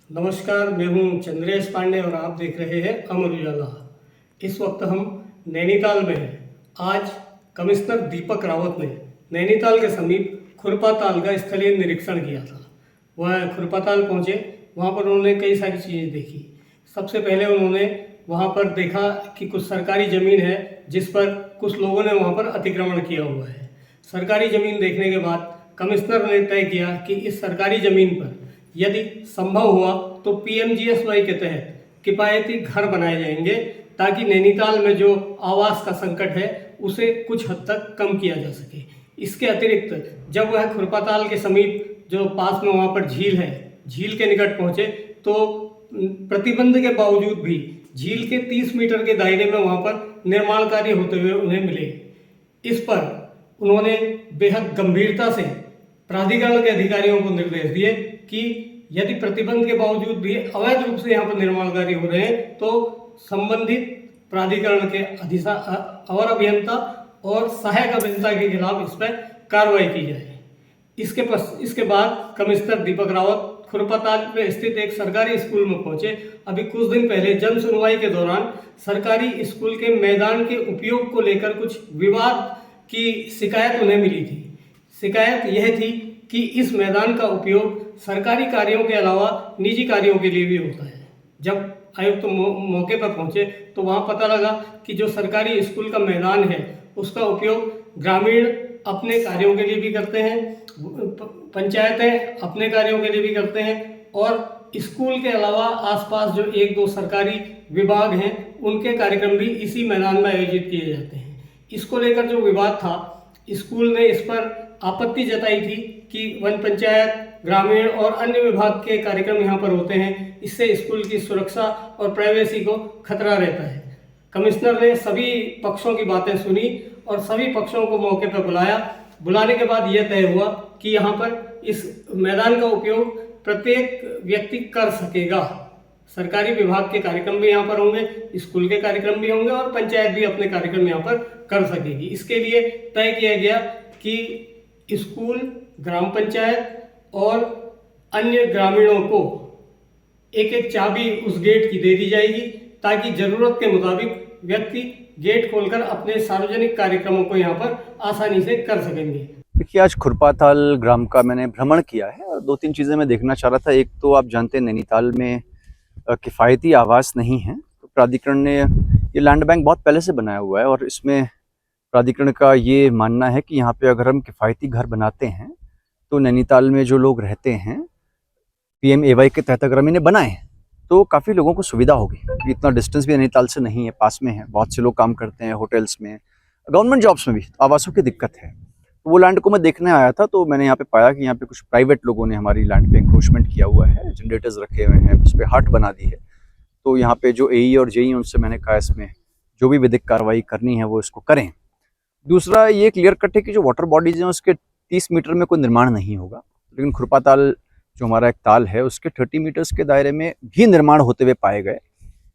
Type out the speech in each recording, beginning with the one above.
नमस्कार, मैं हूं चंद्रेश पांडे और आप देख रहे हैं अमर उजाला। इस वक्त हम नैनीताल में हैं। आज कमिश्नर दीपक रावत ने नैनीताल के समीप खुरपाताल का स्थलीय निरीक्षण किया था। वह खुरपाताल पहुंचे, वहां पर उन्होंने कई सारी चीज़ें देखी। सबसे पहले उन्होंने वहां पर देखा कि कुछ सरकारी ज़मीन है जिस पर कुछ लोगों ने वहां पर अतिक्रमण किया हुआ है। सरकारी ज़मीन देखने के बाद कमिश्नर ने तय किया कि इस सरकारी ज़मीन पर यदि संभव हुआ तो पीएमजीएसवाई के तहत किफ़ायती घर बनाए जाएंगे ताकि नैनीताल में जो आवास का संकट है उसे कुछ हद तक कम किया जा सके। इसके अतिरिक्त जब वह खुरपाताल के समीप जो पास में वहाँ पर झील है, झील के निकट पहुँचे तो प्रतिबंध के बावजूद भी झील के 30 मीटर के दायरे में वहाँ पर निर्माण कार्य होते हुए उन्हें मिले। इस पर उन्होंने बेहद गंभीरता से प्राधिकरण के अधिकारियों को निर्देश दिए कि यदि प्रतिबंध के बावजूद भी अवैध रूप से यहाँ पर निर्माण कार्य हो रहे हैं तो संबंधित प्राधिकरण के अवर अभियंता और सहायक अभियंता के खिलाफ इस पर कार्रवाई की जाए। इसके बाद कमिश्नर दीपक रावत खुरपाताल में स्थित एक सरकारी स्कूल में पहुंचे। अभी कुछ दिन पहले जन सुनवाई के दौरान सरकारी स्कूल के मैदान के उपयोग को लेकर कुछ विवाद की शिकायत उन्हें मिली थी। शिकायत यह थी कि इस मैदान का उपयोग सरकारी कार्यों के अलावा निजी कार्यों के लिए भी होता है। जब आयुक्त मौके पर पहुंचे तो वहां पता लगा कि जो सरकारी स्कूल का मैदान है उसका उपयोग ग्रामीण अपने कार्यों के लिए भी करते हैं, पंचायतें अपने कार्यों के लिए भी करते हैं और स्कूल के अलावा आसपास जो एक दो सरकारी विभाग हैं उनके कार्यक्रम भी इसी मैदान में आयोजित किए जाते हैं। इसको लेकर जो विवाद था, स्कूल ने इस पर आपत्ति जताई थी कि वन पंचायत, ग्रामीण और अन्य विभाग के कार्यक्रम यहाँ पर होते हैं, इससे स्कूल की सुरक्षा और प्राइवेसी को खतरा रहता है। कमिश्नर ने सभी पक्षों की बातें सुनी और सभी पक्षों को मौके पर बुलाया। बुलाने के बाद यह तय हुआ कि यहाँ पर इस मैदान का उपयोग प्रत्येक व्यक्ति कर सकेगा। सरकारी विभाग के कार्यक्रम भी यहाँ पर होंगे, स्कूल के कार्यक्रम भी होंगे और पंचायत भी अपने कार्यक्रम यहाँ पर कर सकेगी। इसके लिए तय किया गया कि स्कूल, ग्राम पंचायत और अन्य ग्रामीणों को एक एक चाबी उस गेट की दे दी जाएगी ताकि जरूरत के मुताबिक व्यक्ति गेट खोलकर अपने सार्वजनिक कार्यक्रमों को यहाँ पर आसानी से कर सकेंगे। देखिए, आज खुरपाताल ग्राम का मैंने भ्रमण किया है और 2-3 चीज़ें मैं देखना चाह रहा था। एक तो आप जानते हैं नैनीताल में किफ़ायती आवास नहीं है, तो प्राधिकरण ने ये लैंड बैंक बहुत पहले से बनाया हुआ है और इसमें प्राधिकरण का ये मानना है कि यहाँ पे अगर हम किफ़ायती घर बनाते हैं तो नैनीताल में जो लोग रहते हैं PMAY के तहत अगर हम इन्हें बनाएं तो काफ़ी लोगों को सुविधा होगी। इतना डिस्टेंस भी नैनीताल से नहीं है, पास में है। बहुत से लोग काम करते हैं होटल्स में, गवर्नमेंट जॉब्स में भी आवासों की दिक्कत है। तो वो लैंड को मैं देखने आया था तो मैंने यहाँ पे पाया कि यहाँ पे कुछ प्राइवेट लोगों ने हमारी लैंड पे इंक्रोचमेंट किया हुआ है, जनरेटर्स रखे हुए हैं, उस पर हट बना दी है। तो यहाँ पे जो AE और JE उनसे मैंने कहा इसमें जो भी विधिक कार्रवाई करनी है वो इसको करें। दूसरा ये क्लियर कट है कि जो वाटर बॉडीज हैं उसके 30 मीटर में कोई निर्माण नहीं होगा, लेकिन खुरपाताल जो हमारा एक ताल है उसके 30 मीटर्स के दायरे में भी निर्माण होते हुए पाए गए।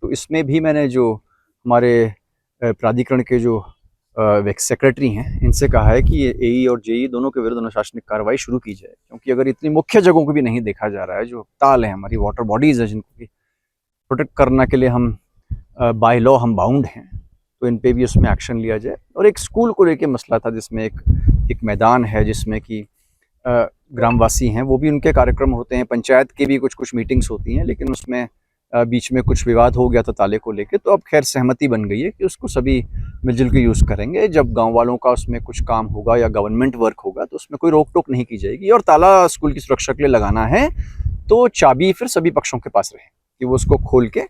तो इसमें भी मैंने जो हमारे प्राधिकरण के जो सेक्रेटरी हैं इनसे कहा है कि AE और JE दोनों के विरुद्ध अनुशासनिक कार्रवाई शुरू की जाए, क्योंकि अगर इतनी मुख्य जगहों को भी नहीं देखा जा रहा है, जो ताल है हमारी वाटर बॉडीज़ है जिनको प्रोटेक्ट करने के लिए हम बाय लॉ हम बाउंड हैं, तो इन पे भी उसमें एक्शन लिया जाए। और एक स्कूल को लेके मसला था जिसमें एक मैदान है जिसमें कि ग्रामवासी हैं, वो भी उनके कार्यक्रम होते हैं, पंचायत की भी कुछ मीटिंग्स होती हैं, लेकिन उसमें बीच में कुछ विवाद हो गया था ताले को लेके। तो अब खैर सहमति बन गई है कि उसको सभी मिलजुल के यूज़ करेंगे। जब गांव वालों का उसमें कुछ काम होगा या गवर्नमेंट वर्क होगा तो उसमें कोई रोक टोक नहीं की जाएगी। और ताला स्कूल की सुरक्षा के लिए लगाना है तो चाबी फिर सभी पक्षों के पास रहे कि वो उसको खोल के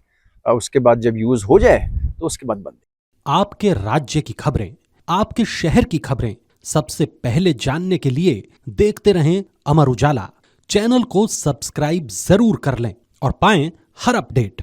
उसके बाद जब यूज़ हो जाए तो उसके बाद बंद। आपके राज्य की खबरें, आपके शहर की खबरें सबसे पहले जानने के लिए देखते रहें अमर उजाला। चैनल को सब्सक्राइब जरूर कर लें और पाएं हर अपडेट।